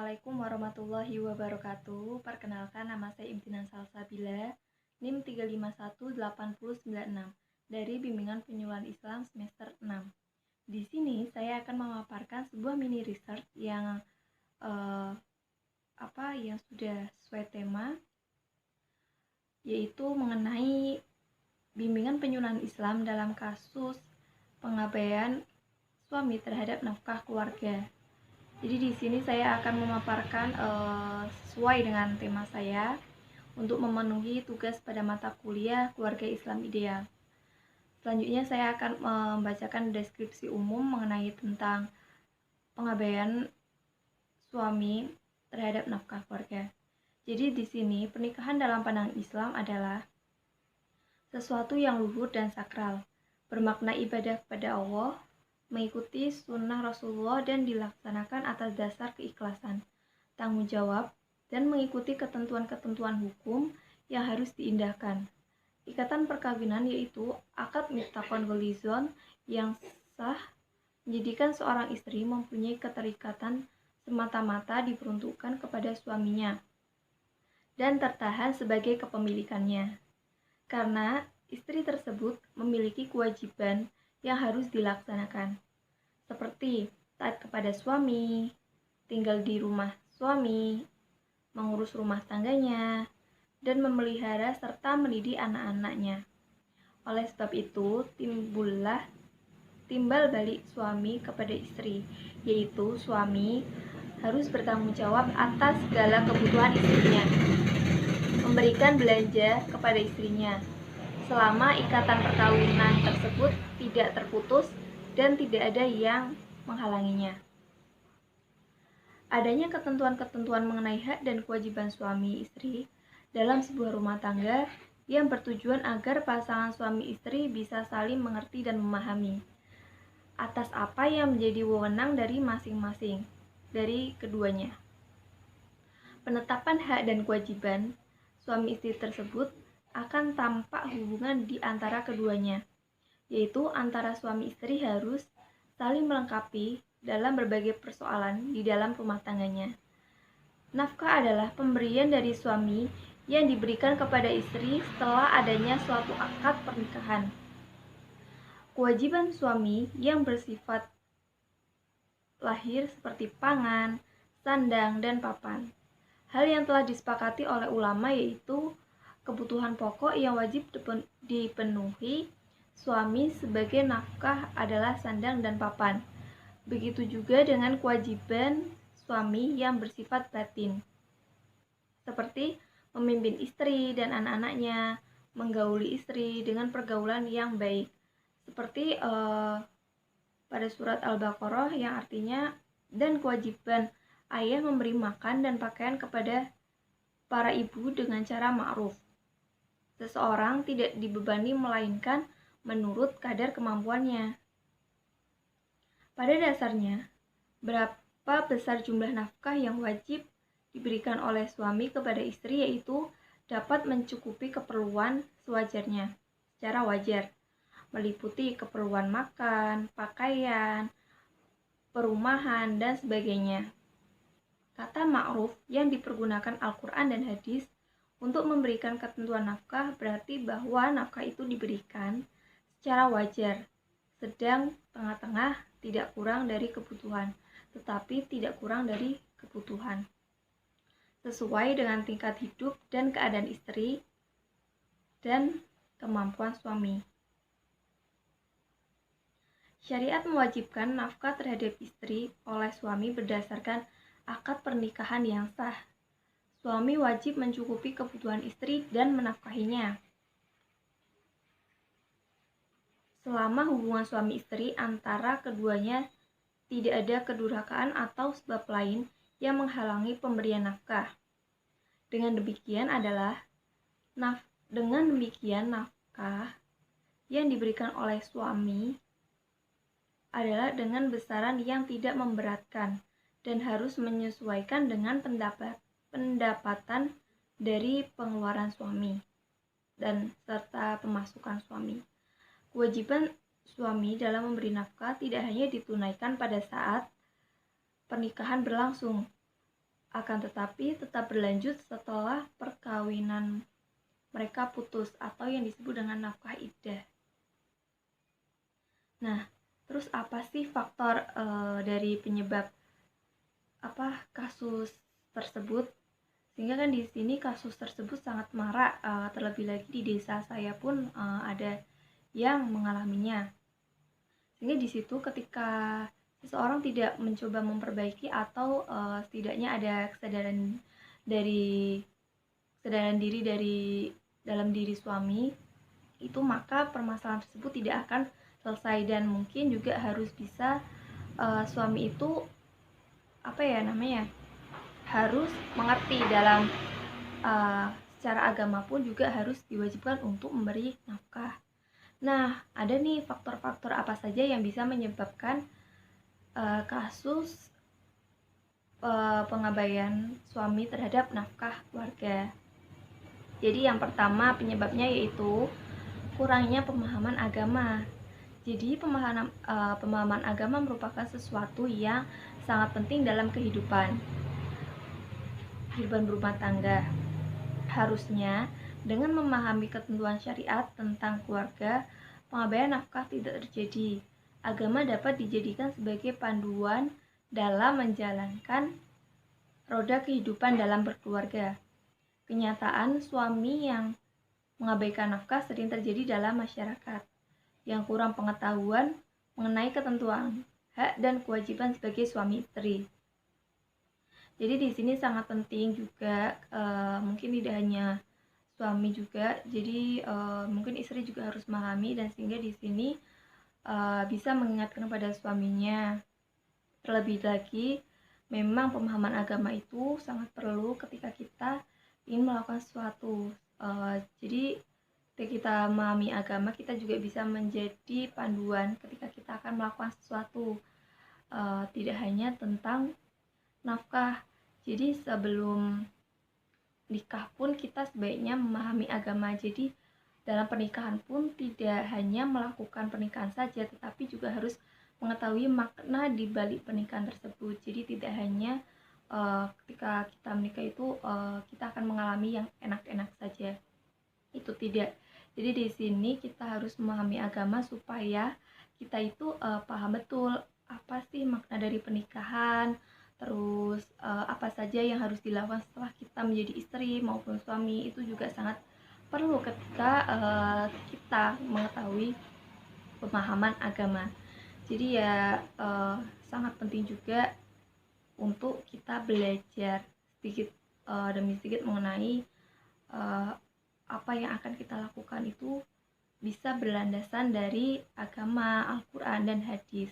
Assalamualaikum warahmatullahi wabarakatuh. Perkenalkan, nama saya Imtinan Salsabila, NIM 3518096 dari Bimbingan Penyuluhan Islam semester 6. Di sini saya akan memaparkan sebuah mini research yang sudah sesuai tema, yaitu mengenai bimbingan penyuluhan Islam dalam kasus pengabaian suami terhadap nafkah keluarga. Jadi di sini saya akan memaparkan sesuai dengan tema saya untuk memenuhi tugas pada mata kuliah Keluarga Islam Ideal. Selanjutnya saya akan membacakan deskripsi umum mengenai tentang pengabaian suami terhadap nafkah keluarga. Jadi di sini pernikahan dalam pandangan Islam adalah sesuatu yang luhur dan sakral, bermakna ibadah kepada Allah, mengikuti sunnah Rasulullah dan dilaksanakan atas dasar keikhlasan, tanggung jawab, dan mengikuti ketentuan-ketentuan hukum yang harus diindahkan. Ikatan perkawinan yaitu akad miftaqon gholizon yang sah menjadikan seorang istri mempunyai keterikatan semata-mata diperuntukkan kepada suaminya dan tertahan sebagai kepemilikannya. Karena istri tersebut memiliki kewajiban yang harus dilaksanakan, seperti taat kepada suami, tinggal di rumah suami, mengurus rumah tangganya, dan memelihara serta mendidik anak-anaknya. Oleh sebab itu, timbullah timbal balik suami kepada istri, yaitu suami harus bertanggung jawab atas segala kebutuhan istrinya, memberikan belanja kepada istrinya, selama ikatan perkawinan tersebut tidak terputus dan tidak ada yang menghalanginya. Adanya ketentuan-ketentuan mengenai hak dan kewajiban suami istri dalam sebuah rumah tangga yang bertujuan agar pasangan suami istri bisa saling mengerti dan memahami atas apa yang menjadi wewenang dari masing-masing dari keduanya. Penetapan hak dan kewajiban suami istri tersebut akan tampak hubungan di antara keduanya, yaitu antara suami istri harus saling melengkapi dalam berbagai persoalan di dalam rumah tangganya. Nafkah adalah pemberian dari suami yang diberikan kepada istri setelah adanya suatu akad pernikahan. Kewajiban suami yang bersifat lahir seperti pangan, sandang, dan papan. Hal yang telah disepakati oleh ulama yaitu kebutuhan pokok yang wajib dipenuhi suami sebagai nafkah adalah sandang dan papan. Begitu juga dengan kewajiban suami yang bersifat batin, seperti memimpin istri dan anak-anaknya, menggauli istri dengan pergaulan yang baik. Seperti pada surat Al-Baqarah yang artinya, dan kewajiban ayah memberi makan dan pakaian kepada para ibu dengan cara ma'ruf. Seseorang tidak dibebani melainkan menurut kadar kemampuannya. Pada dasarnya, berapa besar jumlah nafkah yang wajib diberikan oleh suami kepada istri yaitu dapat mencukupi keperluan sewajarnya, secara wajar, meliputi keperluan makan, pakaian, perumahan, dan sebagainya. Kata ma'ruf yang dipergunakan Al-Quran dan hadis untuk memberikan ketentuan nafkah berarti bahwa nafkah itu diberikan secara wajar, sedang tengah-tengah, tidak kurang dari kebutuhan, tetapi tidak kurang dari kebutuhan, sesuai dengan tingkat hidup dan keadaan istri dan kemampuan suami. Syariat mewajibkan nafkah terhadap istri oleh suami berdasarkan akad pernikahan yang sah. Suami wajib mencukupi kebutuhan istri dan menafkahinya. Selama hubungan suami istri antara keduanya tidak ada kedurhakaan atau sebab lain yang menghalangi pemberian nafkah. Dengan demikian nafkah yang diberikan oleh suami adalah dengan besaran yang tidak memberatkan dan harus menyesuaikan dengan pendapatan dari pengeluaran suami dan serta pemasukan suami. Kewajiban suami dalam memberi nafkah tidak hanya ditunaikan pada saat pernikahan berlangsung, akan tetapi tetap berlanjut setelah perkawinan mereka putus atau yang disebut dengan nafkah iddah. Nah, terus apa sih faktor dari penyebab kasus tersebut? Sehingga kan di sini kasus tersebut sangat marak, terlebih lagi di desa saya pun ada yang mengalaminya. Sehingga di situ ketika seseorang tidak mencoba memperbaiki atau setidaknya ada kesadaran diri dari dalam diri suami itu, maka permasalahan tersebut tidak akan selesai. Dan mungkin juga harus bisa suami itu harus mengerti dalam secara agama pun juga harus diwajibkan untuk memberi nafkah. Nah, ada nih faktor-faktor apa saja yang bisa menyebabkan kasus pengabaian suami terhadap nafkah keluarga. Jadi yang pertama penyebabnya yaitu kurangnya pemahaman agama. Jadi pemahaman agama merupakan sesuatu yang sangat penting dalam kehidupan berumah tangga. Harusnya dengan memahami ketentuan syariat tentang keluarga, pengabaian nafkah tidak terjadi. Agama dapat dijadikan sebagai panduan dalam menjalankan roda kehidupan dalam berkeluarga. Kenyataan suami yang mengabaikan nafkah sering terjadi dalam masyarakat yang kurang pengetahuan mengenai ketentuan hak dan kewajiban sebagai suami istri. Jadi di sini sangat penting juga, mungkin tidak hanya suami juga, jadi mungkin istri juga harus memahami, dan sehingga di sini bisa mengingatkan kepada suaminya. Terlebih lagi, memang pemahaman agama itu sangat perlu ketika kita ingin melakukan sesuatu. Jadi ketika kita memahami agama, kita juga bisa menjadi panduan ketika kita akan melakukan sesuatu. Tidak hanya tentang nafkah. Jadi sebelum nikah pun kita sebaiknya memahami agama. Jadi dalam pernikahan pun tidak hanya melakukan pernikahan saja, tetapi juga harus mengetahui makna di balik pernikahan tersebut. Jadi tidak hanya ketika kita menikah itu kita akan mengalami yang enak-enak saja. Itu tidak. Jadi di sini kita harus memahami agama supaya kita itu paham betul apa sih makna dari pernikahan, terus apa saja yang harus dilakukan setelah kita menjadi istri maupun suami. Itu juga sangat perlu ketika kita mengetahui pemahaman agama. Jadi ya sangat penting juga untuk kita belajar sedikit demi sedikit mengenai apa yang akan kita lakukan itu bisa berlandasan dari agama, Al-Quran, dan hadis,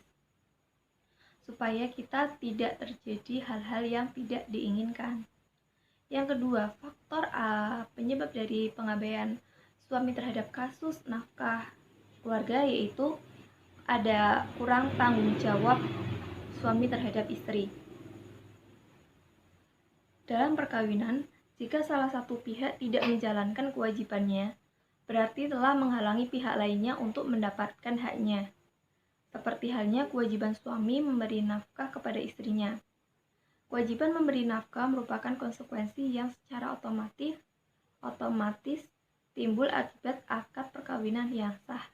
supaya kita tidak terjadi hal-hal yang tidak diinginkan. Yang kedua, faktor penyebab dari pengabaian suami terhadap kasus nafkah keluarga yaitu ada kurang tanggung jawab suami terhadap istri. Dalam perkawinan, jika salah satu pihak tidak menjalankan kewajibannya, berarti telah menghalangi pihak lainnya untuk mendapatkan haknya. Seperti halnya kewajiban suami memberi nafkah kepada istrinya. Kewajiban memberi nafkah merupakan konsekuensi yang secara otomatis timbul akibat akad perkawinan yang sah.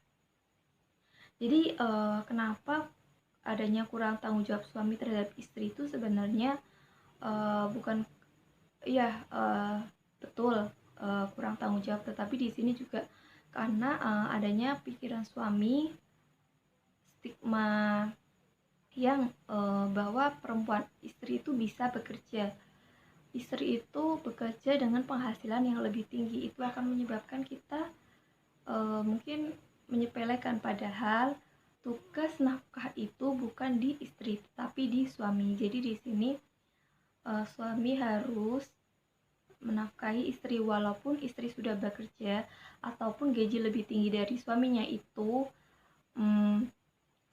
Jadi kenapa adanya kurang tanggung jawab suami terhadap istri itu sebenarnya betul kurang tanggung jawab, tetapi di sini juga karena adanya pikiran suami, stigma yang bahwa perempuan istri itu bisa bekerja. Istri itu bekerja dengan penghasilan yang lebih tinggi, itu akan menyebabkan kita mungkin menyepelekan, padahal tugas nafkah itu bukan di istri tetapi di suami. Jadi di sini suami harus menafkahi istri walaupun istri sudah bekerja ataupun gaji lebih tinggi dari suaminya. Itu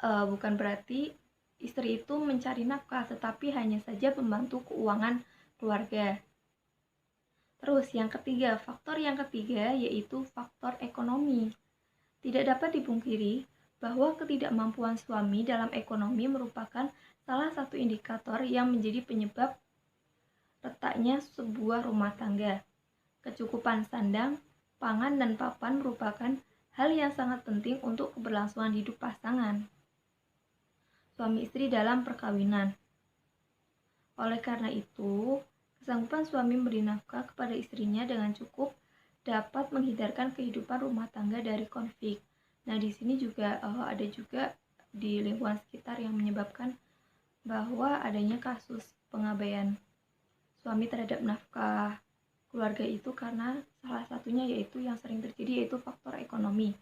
bukan berarti istri itu mencari nafkah, tetapi hanya saja membantu keuangan keluarga. Terus faktor yang ketiga yaitu faktor ekonomi. Tidak dapat dipungkiri bahwa ketidakmampuan suami dalam ekonomi merupakan salah satu indikator yang menjadi penyebab letaknya sebuah rumah tangga. Kecukupan sandang, pangan, dan papan merupakan hal yang sangat penting untuk keberlangsungan hidup pasangan suami istri dalam perkawinan. Oleh karena itu, kesanggupan suami memberi nafkah kepada istrinya dengan cukup dapat menghindarkan kehidupan rumah tangga dari konflik. Nah, di sini juga ada juga di lingkungan sekitar yang menyebabkan bahwa adanya kasus pengabaian suami terhadap nafkah keluarga itu karena salah satunya yaitu yang sering terjadi yaitu faktor ekonomi.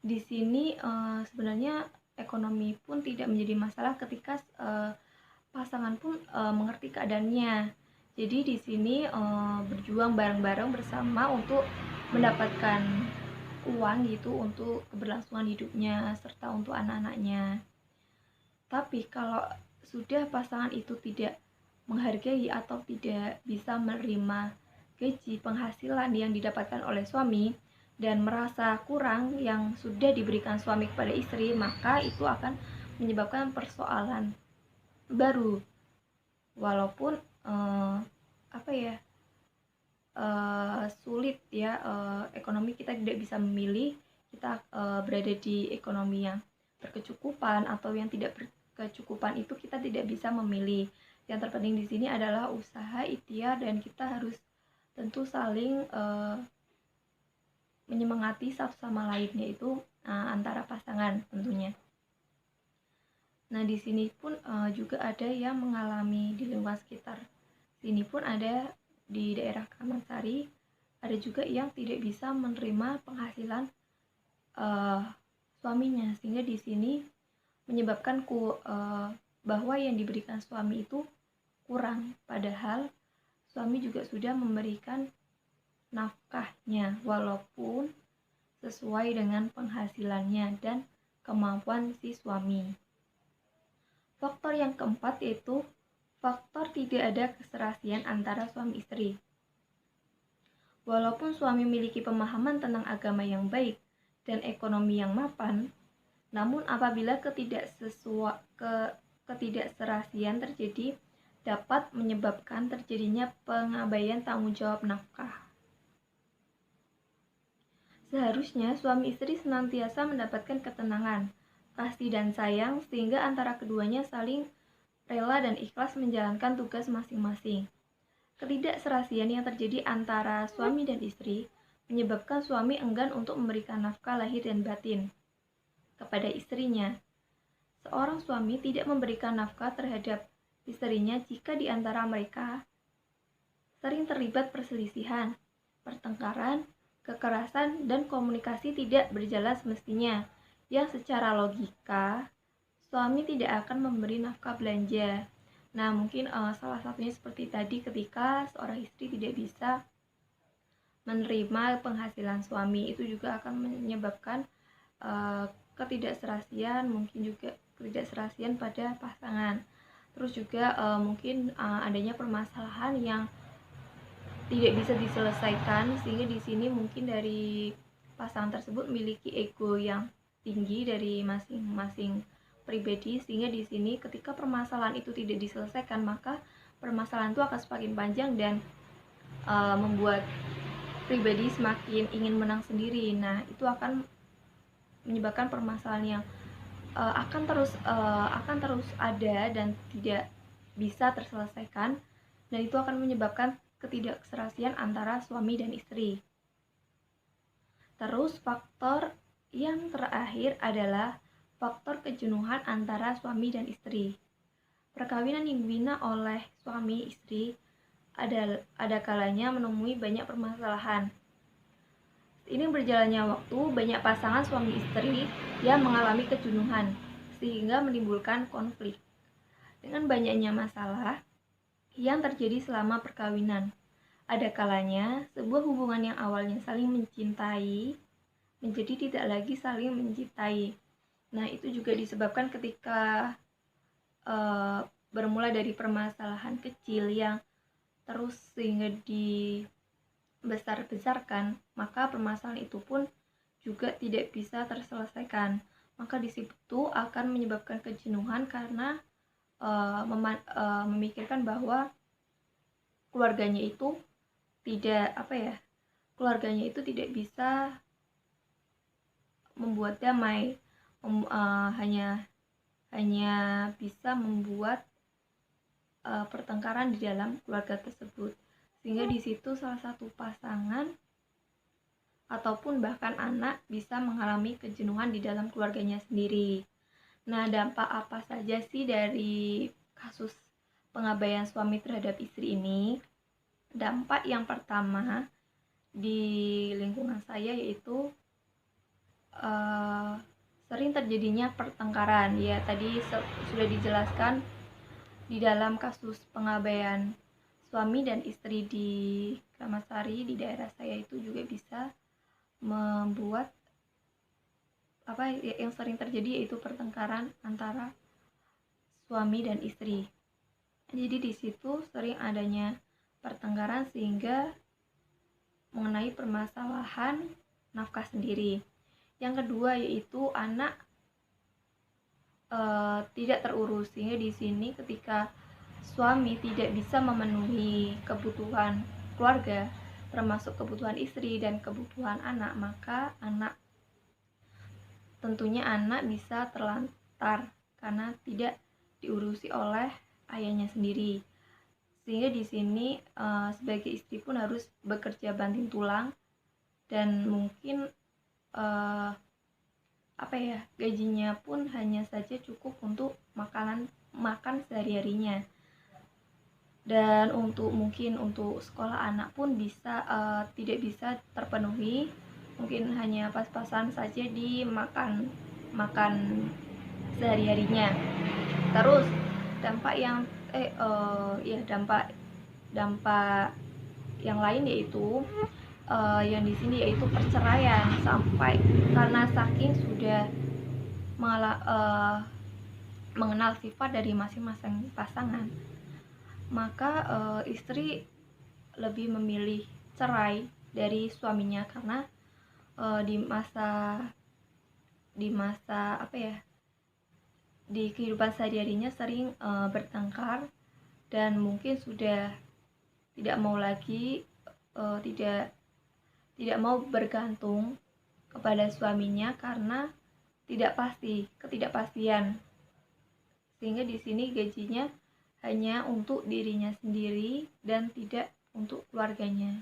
Di sini sebenarnya ekonomi pun tidak menjadi masalah ketika pasangan pun mengerti keadaannya. Jadi di sini berjuang bareng-bareng bersama untuk mendapatkan uang gitu untuk keberlangsungan hidupnya serta untuk anak-anaknya. Tapi kalau sudah pasangan itu tidak menghargai atau tidak bisa menerima gaji penghasilan yang didapatkan oleh suami dan merasa kurang yang sudah diberikan suami kepada istri, maka itu akan menyebabkan persoalan baru. Walaupun sulit ya, ekonomi kita tidak bisa memilih, kita berada di ekonomi yang berkecukupan atau yang tidak berkecukupan itu kita tidak bisa memilih. Yang terpenting di sini adalah usaha, ikhtiar, dan kita harus tentu saling menyemangati satu sama lain, yaitu antara pasangan tentunya. Nah, di sini pun juga ada yang mengalami di lingkungan sekitar. Sini pun ada di daerah Kamansari, ada juga yang tidak bisa menerima penghasilan suaminya, sehingga di sini menyebabkan bahwa yang diberikan suami itu kurang, padahal suami juga sudah memberikan nafkahnya walaupun sesuai dengan penghasilannya dan kemampuan si suami. Faktor yang keempat yaitu faktor tidak ada keserasian antara suami istri. Walaupun suami memiliki pemahaman tentang agama yang baik dan ekonomi yang mapan, namun apabila ketidakserasian terjadi dapat menyebabkan terjadinya pengabaian tanggung jawab nafkah. Seharusnya suami istri senantiasa mendapatkan ketenangan, kasih dan sayang sehingga antara keduanya saling rela dan ikhlas menjalankan tugas masing-masing. Ketidakserasian yang terjadi antara suami dan istri menyebabkan suami enggan untuk memberikan nafkah lahir dan batin kepada istrinya. Seorang suami tidak memberikan nafkah terhadap istrinya jika di antara mereka sering terlibat perselisihan, pertengkaran, kekerasan, dan komunikasi tidak berjalan semestinya, yang secara logika suami tidak akan memberi nafkah belanja. Nah, mungkin salah satunya seperti tadi ketika seorang istri tidak bisa menerima penghasilan suami, itu juga akan menyebabkan ketidakserasian, mungkin juga ketidakserasian pada pasangan. Terus juga mungkin adanya permasalahan yang tidak bisa diselesaikan, sehingga di sini mungkin dari pasangan tersebut memiliki ego yang tinggi dari masing-masing pribadi, sehingga di sini ketika permasalahan itu tidak diselesaikan maka permasalahan itu akan semakin panjang dan membuat pribadi semakin ingin menang sendiri. Nah, itu akan menyebabkan permasalahan yang akan terus ada dan tidak bisa terselesaikan, dan itu akan menyebabkan ketidakserasian antara suami dan istri. Terus faktor yang terakhir adalah faktor kejenuhan antara suami dan istri. Perkawinan yang dibina oleh suami istri ada kalanya menemui banyak permasalahan. Ini berjalannya waktu, banyak pasangan suami istri yang mengalami kejenuhan sehingga menimbulkan konflik. Dengan banyaknya masalah yang terjadi selama perkawinan, ada kalanya sebuah hubungan yang awalnya saling mencintai menjadi tidak lagi saling mencintai. Nah, itu juga disebabkan ketika bermula dari permasalahan kecil yang terus sehingga dibesar-besarkan, maka permasalahan itu pun juga tidak bisa terselesaikan. Maka di situ akan menyebabkan kejenuhan karena memikirkan bahwa keluarganya itu tidak bisa membuat damai, hanya bisa membuat pertengkaran di dalam keluarga tersebut, sehingga di situ salah satu pasangan ataupun bahkan anak bisa mengalami kejenuhan di dalam keluarganya sendiri. Nah, dampak apa saja sih dari kasus pengabaian suami terhadap istri ini? Dampak yang pertama di lingkungan saya yaitu sering terjadinya pertengkaran. Ya, tadi sudah dijelaskan di dalam kasus pengabaian suami dan istri di Kramasari di daerah saya itu juga bisa membuat yang sering terjadi yaitu pertengkaran antara suami dan istri. Jadi di situ sering adanya pertengkaran sehingga mengenai permasalahan nafkah sendiri. Yang kedua yaitu anak tidak terurus, sehingga di sini ketika suami tidak bisa memenuhi kebutuhan keluarga termasuk kebutuhan istri dan kebutuhan anak, maka tentunya anak bisa terlantar karena tidak diurusi oleh ayahnya sendiri. Sehingga di sini sebagai istri pun harus bekerja banting tulang dan mungkin gajinya pun hanya saja cukup untuk makan sehari-harinya. Dan untuk sekolah anak pun tidak bisa terpenuhi, mungkin hanya pas-pasan saja di makan sehari-harinya. Terus dampak yang lain yaitu yang di sini yaitu perceraian, sampai karena saking sudah mengenal sifat dari masing-masing pasangan, maka istri lebih memilih cerai dari suaminya karena di kehidupan sehari-harinya sering bertengkar dan mungkin sudah tidak mau lagi tidak mau bergantung kepada suaminya karena ketidakpastian, sehingga di sini gajinya hanya untuk dirinya sendiri dan tidak untuk keluarganya.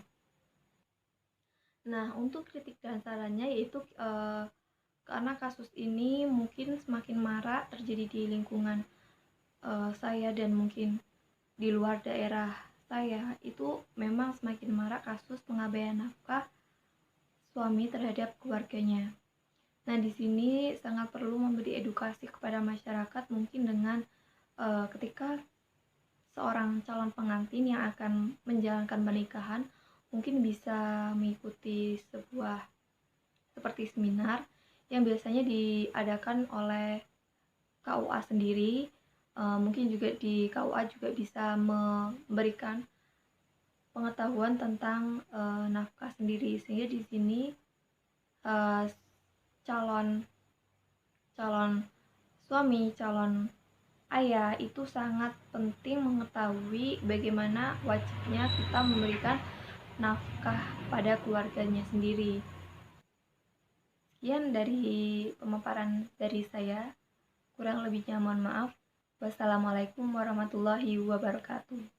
Nah, untuk kritik dan sarannya yaitu karena kasus ini mungkin semakin marak terjadi di lingkungan saya dan mungkin di luar daerah saya, itu memang semakin marak kasus pengabaian nafkah suami terhadap keluarganya. Nah, di sini sangat perlu memberi edukasi kepada masyarakat, mungkin dengan ketika seorang calon pengantin yang akan menjalankan pernikahan mungkin bisa mengikuti seperti seminar yang biasanya diadakan oleh KUA sendiri. Mungkin juga di KUA juga bisa memberikan pengetahuan tentang nafkah sendiri, sehingga di sini calon suami, calon ayah itu sangat penting mengetahui bagaimana wajibnya kita memberikan nafkah pada keluarganya sendiri. Sekian dari pemaparan dari saya, kurang lebihnya mohon maaf. Wassalamualaikum warahmatullahi wabarakatuh.